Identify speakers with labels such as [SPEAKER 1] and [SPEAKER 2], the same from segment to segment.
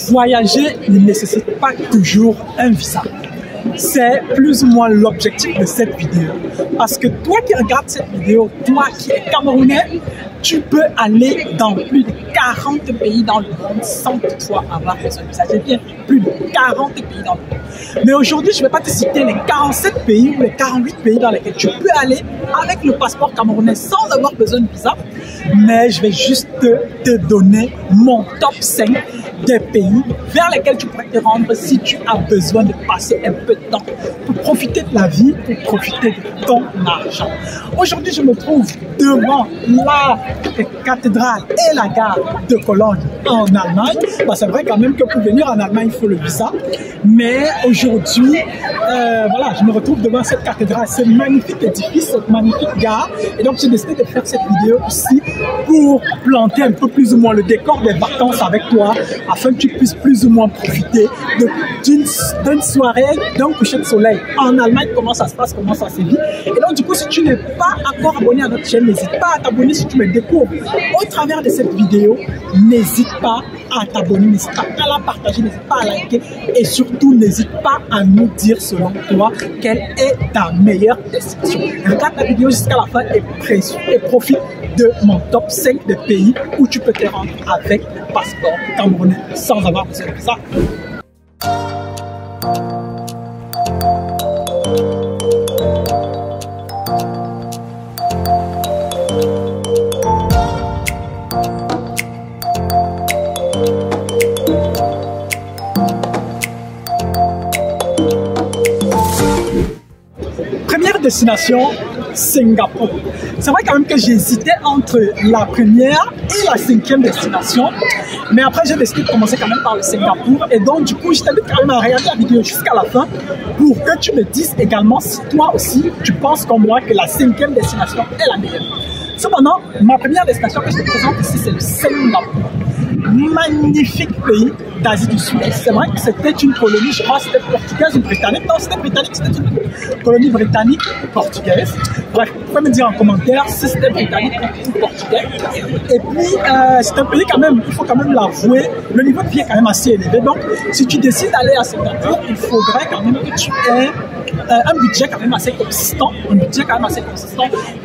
[SPEAKER 1] Voyager ne nécessite pas toujours un visa. C'est plus ou moins l'objectif de cette vidéo. Parce que toi qui regardes cette vidéo, toi qui es Camerounais, tu peux aller dans plus de 40 pays dans le monde sans toutefois avoir besoin de visa. J'ai bien plus de 40 pays dans le monde. Mais aujourd'hui, je ne vais pas te citer les 47 pays ou les 48 pays dans lesquels tu peux aller avec le passeport camerounais sans avoir besoin de visa. Mais je vais juste te donner mon top 5 des pays vers lesquels tu pourrais te rendre si tu as besoin de passer un peu de temps pour profiter de la vie, pour profiter de ton argent. Aujourd'hui, je me trouve devant la cathédrale et la gare de Cologne en Allemagne. C'est vrai quand même que pour venir en Allemagne, il faut le visa. Mais aujourd'hui, voilà, je me retrouve devant cette cathédrale, ce magnifique édifice, cette magnifique gare. Et donc, j'ai décidé de faire cette vidéo ici pour planter un peu plus ou moins le décor des vacances avec toi, afin que tu puisses plus ou moins profiter d'une soirée, d'un coucher de soleil en Allemagne, comment ça se passe, comment ça se vit. Et donc, du coup, si tu n'es pas encore abonné à notre chaîne, n'hésite pas à t'abonner si tu me découvres au travers de cette vidéo. N'hésite pas à t'abonner, n'hésite pas à la partager, n'hésite pas à liker et surtout n'hésite pas à nous dire selon toi quelle est ta meilleure destination. Regarde la vidéo jusqu'à la fin et profite de mon top 5 des pays où tu peux te rendre avec le passeport camerounais sans avoir besoin de ça. Première destination, Singapour. C'est vrai quand même que j'hésitais entre la première et la cinquième destination, mais après j'ai décidé de commencer quand même par le Singapour et donc du coup je t'invite quand même à regarder la vidéo jusqu'à la fin pour que tu me dises également si toi aussi tu penses comme moi que la cinquième destination est la meilleure. Cependant, ma première destination que je te présente ici, c'est le Singapour. Magnifique pays d'Asie du Sud-Est. C'est vrai que c'était une colonie, je crois que c'était portugaise ou britannique. Non, c'était britannique, c'était une colonie britannique ou portugaise. Bref, vous pouvez me dire en commentaire si c'était britannique ou portugais. Et puis, c'est un pays quand même, il faut quand même l'avouer, le niveau de vie est quand même assez élevé. Donc, si tu décides d'aller à Singapour, il faudrait quand même que tu aies un budget quand même assez consistant.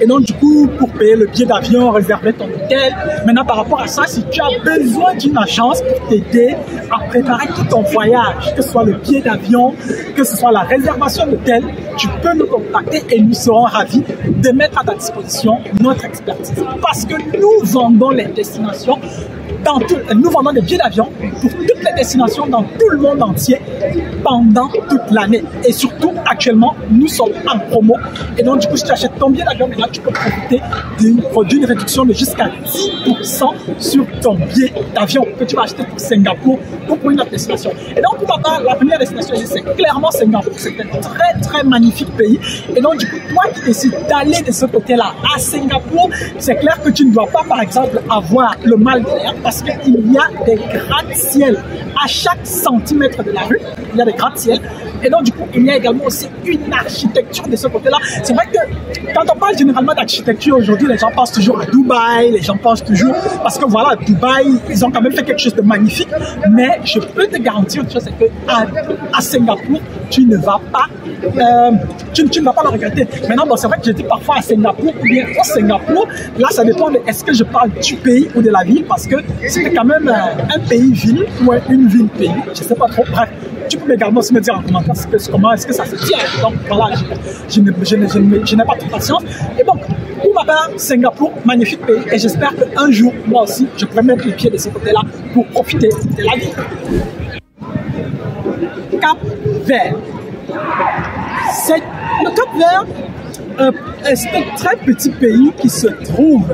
[SPEAKER 1] Et donc, du coup, pour payer le billet d'avion, réserver ton hôtel. Maintenant, par rapport à ça, si tu as besoin d'une agence pour t'aider à préparer tout ton voyage, que ce soit le billet d'avion, que ce soit la réservation d'hôtel, tu peux nous contacter et nous serons ravis de mettre à ta disposition notre expertise. Parce que nous vendons les destinations nous vendons des billets d'avion pour toutes les destinations dans tout le monde entier pendant toute l'année. Et surtout, actuellement, nous sommes en promo. Et donc, du coup, si tu achètes ton billet d'avion, là, tu peux profiter d'une réduction de jusqu'à 10% sur ton billet d'avion que tu vas acheter pour Singapour ou pour une autre destination. Et donc, pour ma part, la première destination, c'est clairement Singapour. C'est un très, très magnifique pays. Et donc, du coup, toi qui décides d'aller de ce côté-là à Singapour, c'est clair que tu ne dois pas, par exemple, avoir le mal de l'air parce qu'il y a des gratte-ciel à chaque centimètre de la rue. Il y a des gratte-ciel. Et donc, du coup, il y a également aussi une architecture de ce côté-là. C'est vrai que quand on parle généralement d'architecture aujourd'hui, les gens pensent toujours à Dubaï, les gens pensent toujours... Parce que voilà, Dubaï, ils ont quand même fait quelque chose de magnifique. Mais je peux te garantir une chose, c'est qu'à Singapour, tu ne vas pas... tu ne vas pas le regretter. Maintenant, bon, c'est vrai que je dis parfois à Singapour ou bien au Singapour. Là, ça dépend de est-ce que je parle du pays ou de la ville, parce que c'est quand même un pays-ville ou une ville-pays. Je ne sais pas trop. Bref, tu peux également aussi me dire en commentaire comment est-ce que ça se tient. Donc voilà, je n'ai pas de patience. Et donc, pour ma part, Singapour, magnifique pays. Et j'espère qu'un jour, moi aussi, je pourrai mettre les pieds de ce côté-là pour profiter de la vie. Cap-Vert. Le Cap-Vert, c'est un très petit pays qui se trouve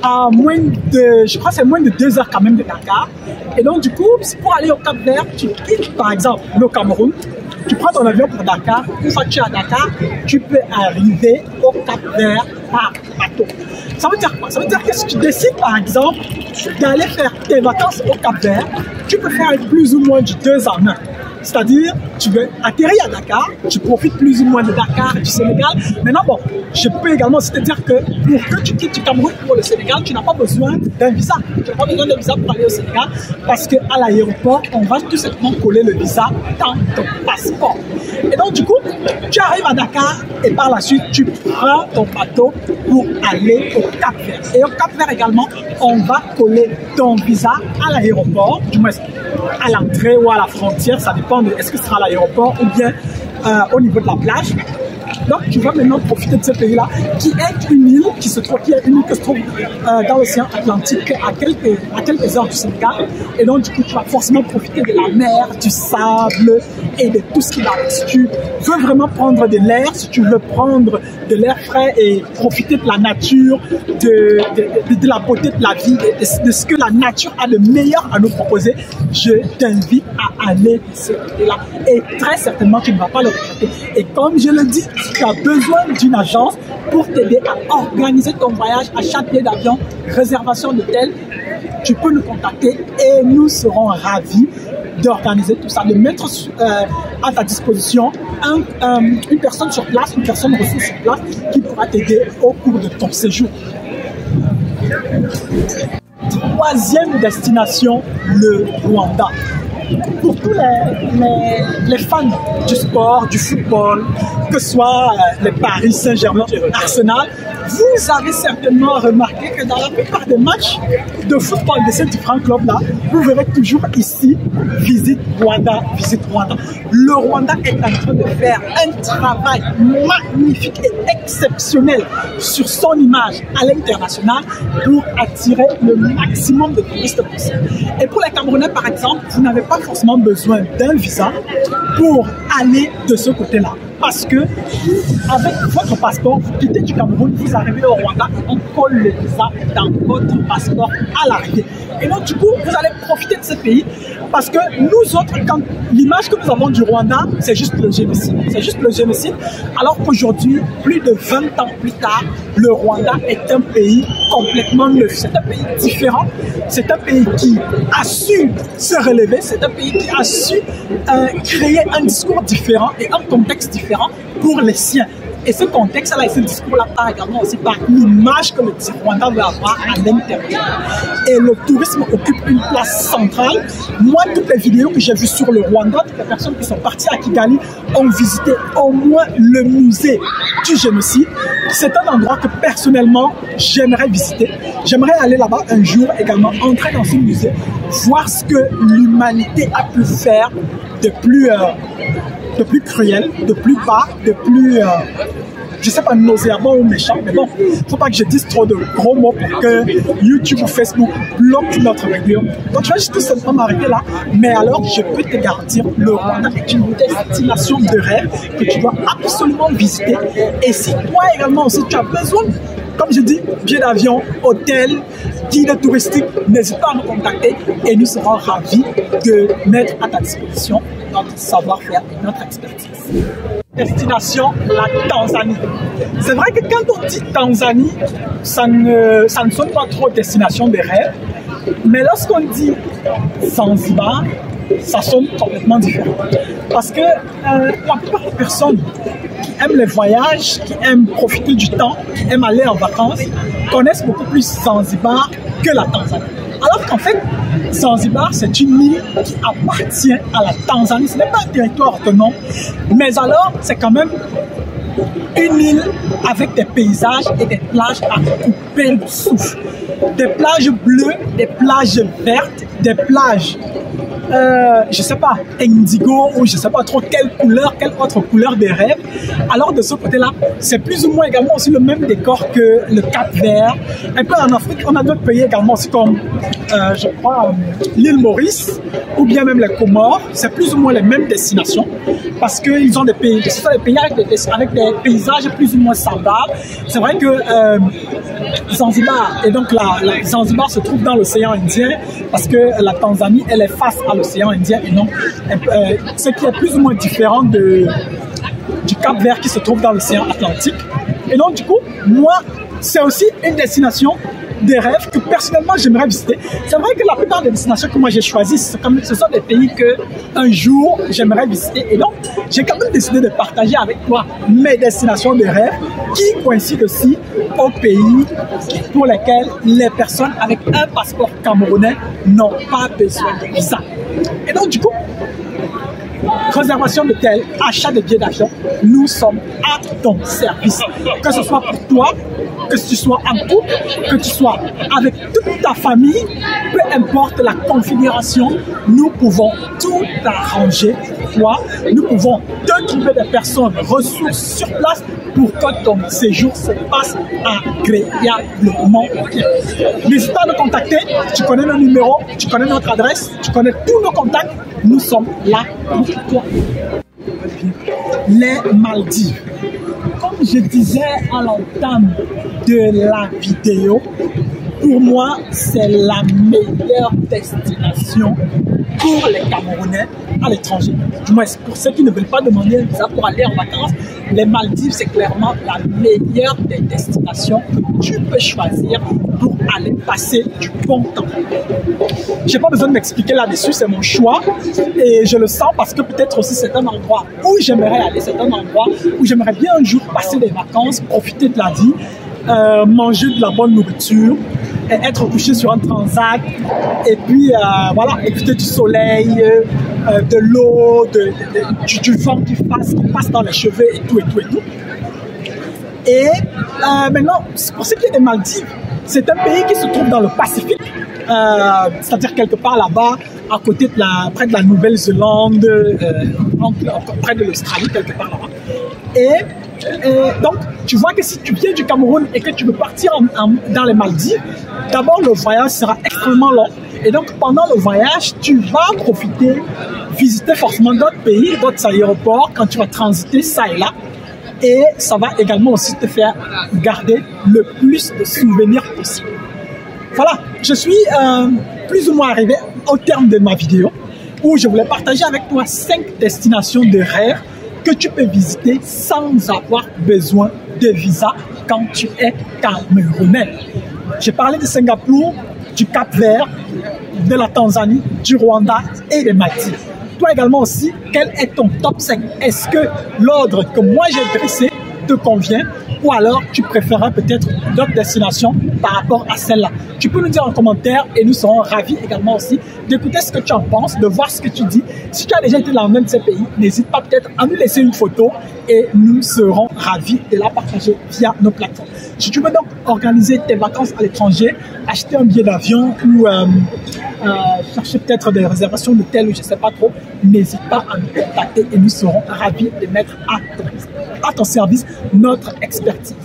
[SPEAKER 1] à moins de, je crois que c'est moins de 2 heures quand même de Dakar. Et donc du coup, pour aller au Cap-Vert, tu quittes par exemple le Cameroun, tu prends ton avion pour Dakar, une fois que tu es à Dakar, tu peux arriver au Cap-Vert par bateau. Ça veut dire quoi? Ça veut dire que si tu décides par exemple d'aller faire tes vacances au Cap-Vert, tu peux faire plus ou moins du 2 en 1. C'est-à-dire, tu veux atterrir à Dakar, tu profites plus ou moins de Dakar, du Sénégal. Maintenant, bon, je peux également aussi te dire que pour que tu quittes du Cameroun pour le Sénégal, tu n'as pas besoin d'un visa. Tu n'as pas besoin d'un visa pour aller au Sénégal parce qu'à l'aéroport, on va tout simplement coller le visa dans ton passeport. Et donc, du coup, tu arrives à Dakar et par la suite, tu prends ton bateau pour aller au Cap-Vert. Et au Cap-Vert également, on va coller ton visa à l'aéroport, du moins à l'entrée ou à la frontière, ça dépend de est-ce que ce sera à l'aéroport ou bien au niveau de la plage. Donc, tu vas maintenant profiter de ce pays-là, qui est une île qui se trouve dans l'océan Atlantique, à quelques heures du Sénégal. Et donc, du coup, tu vas forcément profiter de la mer, du sable et de tout ce qui va avec. Si tu veux vraiment prendre de l'air, si tu veux prendre de l'air frais et profiter de la nature, de la beauté de la vie, de ce que la nature a de meilleur à nous proposer, je t'invite à aller de ce côté-là. Et très certainement, tu ne vas pas le regretter. Et comme je le dis, tu as besoin d'une agence pour t'aider à organiser ton voyage, achat de billets d'avion, réservation d'hôtel. Tu peux nous contacter et nous serons ravis d'organiser tout ça, de mettre à ta disposition une personne sur place, une personne ressource sur place qui pourra t'aider au cours de ton séjour. Troisième destination, le Rwanda. Pour tous les fans du sport, du football, que ce soit les Paris Saint-Germain, Arsenal, vous avez certainement remarqué que dans la plupart des matchs de football de ces différents clubs-là, vous verrez toujours ici, visite Rwanda, visite Rwanda. Le Rwanda est en train de faire un travail magnifique et exceptionnel sur son image à l'international pour attirer le maximum de touristes possible. Et pour les Camerounais, par exemple, vous n'avez pas forcément besoin d'un visa pour aller de ce côté-là. Parce que avec votre passeport, vous quittez du Cameroun, vous arrivez au Rwanda, on colle le visa dans votre passeport à l'arrivée. Et donc, du coup, vous allez profiter de ce pays parce que nous autres, l'image que nous avons du Rwanda, c'est juste le génocide. C'est juste le génocide. Alors qu'aujourd'hui, plus de 20 ans plus tard, le Rwanda est un pays complètement neuf. C'est un pays différent. C'est un pays qui a su se relever. C'est un pays qui a su créer un discours différent et un contexte différent pour les siens. Et ce contexte-là et ce discours-là part également aussi par l'image que le Rwanda veut avoir à l'intérieur. Et le tourisme occupe une place centrale. Moi, toutes les vidéos que j'ai vues sur le Rwanda, toutes les personnes qui sont parties à Kigali ont visité au moins le musée du génocide. C'est un endroit que personnellement, j'aimerais visiter. J'aimerais aller là-bas un jour également, entrer dans ce musée, voir ce que l'humanité a pu faire de plus cruel, de plus bas, de plus, je sais pas, nauséabond ou méchant, mais bon, faut pas que je dise trop de gros mots pour que YouTube ou Facebook bloquent notre vidéo. Donc je vais juste tout simplement m'arrêter là, mais alors je peux te garantir, le Rwanda est une destination de rêve que tu dois absolument visiter. Et si toi également aussi tu as besoin, comme je dis, billets d'avion, hôtel, guide touristique, n'hésite pas à nous contacter et nous serons ravis de mettre à ta disposition notre savoir-faire et notre expertise. Destination, la Tanzanie. C'est vrai que quand on dit Tanzanie, ça ne sonne pas trop destination de rêve, mais lorsqu'on dit Zanzibar, ça sonne complètement différent. Parce que la plupart des personnes qui aiment les voyages, qui aiment profiter du temps, qui aiment aller en vacances, connaissent beaucoup plus Zanzibar que la Tanzanie. Alors qu'en fait, Zanzibar, c'est une île qui appartient à la Tanzanie. Ce n'est pas un territoire autonome, mais alors c'est quand même une île avec des paysages et des plages à couper le souffle. Des plages bleues, des plages vertes, des plages, je sais pas, indigo ou je sais pas trop quelle autre couleur des rêves. Alors de ce côté-là, c'est plus ou moins également aussi le même décor que le Cap-Vert. Un peu en Afrique, on a d'autres pays également aussi comme, je crois, l'île Maurice ou bien même les Comores. C'est plus ou moins les mêmes destinations parce qu'ils ont des pays, ce sont des pays avec des paysages plus ou moins semblables. C'est vrai que Zanzibar, et donc Zanzibar se trouve dans l'océan Indien parce que la Tanzanie, elle est face à l'océan Indien et non ce qui est plus ou moins différent du Cap-Vert qui se trouve dans l'océan Atlantique. Et donc du coup, moi, c'est aussi une destination des rêves que personnellement j'aimerais visiter. C'est vrai que la plupart des destinations que moi j'ai choisies, ce sont des pays que un jour j'aimerais visiter. Et donc, j'ai quand même décidé de partager avec toi mes destinations de rêve qui coïncident aussi aux pays pour lesquels les personnes avec un passeport camerounais n'ont pas besoin de visa. Et donc, du coup, réservation d'hôtel, achat de billets d'avion, nous sommes à ton service. Que ce soit pour toi, que tu sois en couple, que tu sois avec toute ta famille, peu importe la configuration, nous pouvons tout arranger pour toi. Nous pouvons te trouver des personnes ressources sur place pour que ton séjour se passe agréablement. N'hésite pas à nous contacter. Tu connais nos numéros, tu connais notre adresse, tu connais tous nos contacts. Nous sommes là pour toi. Les Maldives. Comme je disais à l'entame de la vidéo, pour moi, c'est la meilleure destination pour les Camerounais à l'étranger. Du moins, pour ceux qui ne veulent pas demander un visa pour aller en vacances, les Maldives, c'est clairement la meilleure des destinations que tu peux choisir pour aller passer du bon temps. Je n'ai pas besoin de m'expliquer là-dessus, c'est mon choix et je le sens parce que peut-être aussi c'est un endroit où j'aimerais aller, c'est un endroit où j'aimerais bien un jour passer des vacances, profiter de la vie, manger de la bonne nourriture, et être couché sur un transat et puis voilà, écouter du soleil, de l'eau, du vent qui passe dans les cheveux et tout. Et maintenant, pour ce qui est des Maldives, c'est un pays qui se trouve dans le Pacifique, c'est-à-dire quelque part là-bas, à côté près de la Nouvelle-Zélande, près de l'Australie, quelque part là-bas. Et donc, tu vois que si tu viens du Cameroun et que tu veux partir dans les Maldives, d'abord le voyage sera extrêmement long. Et donc, pendant le voyage, tu vas profiter, visiter forcément d'autres pays, d'autres aéroports, quand tu vas transiter ça et là. Et ça va également aussi te faire garder le plus de souvenirs possible. Voilà, je suis plus ou moins arrivé au terme de ma vidéo où je voulais partager avec toi 5 destinations de rêve que tu peux visiter sans avoir besoin de visa quand tu es camerounais. J'ai parlé de Singapour, du Cap-Vert, de la Tanzanie, du Rwanda et des Maldives. Toi également aussi, quel est ton top 5? Est-ce que l'ordre que moi j'ai dressé te convient ou alors tu préférerais peut-être d'autres destinations par rapport à celle-là? Tu peux nous dire en commentaire et nous serons ravis également aussi d'écouter ce que tu en penses, de voir ce que tu dis. Si tu as déjà été dans l'un de ces pays, n'hésite pas peut-être à nous laisser une photo et nous serons ravis de la partager via nos plateformes. Si tu veux donc organiser tes vacances à l'étranger, acheter un billet d'avion ou chercher peut-être des réservations d'hôtel ou je ne sais pas trop, n'hésite pas à nous contacter et nous serons ravis de mettre à ton service notre expertise.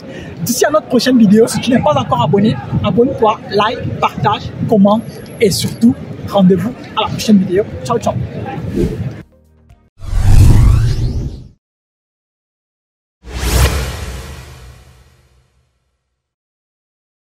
[SPEAKER 1] D'ici à notre prochaine vidéo, si tu n'es pas encore abonné, abonne-toi, like, partage, commente et surtout, rendez-vous à la prochaine vidéo. Ciao, ciao!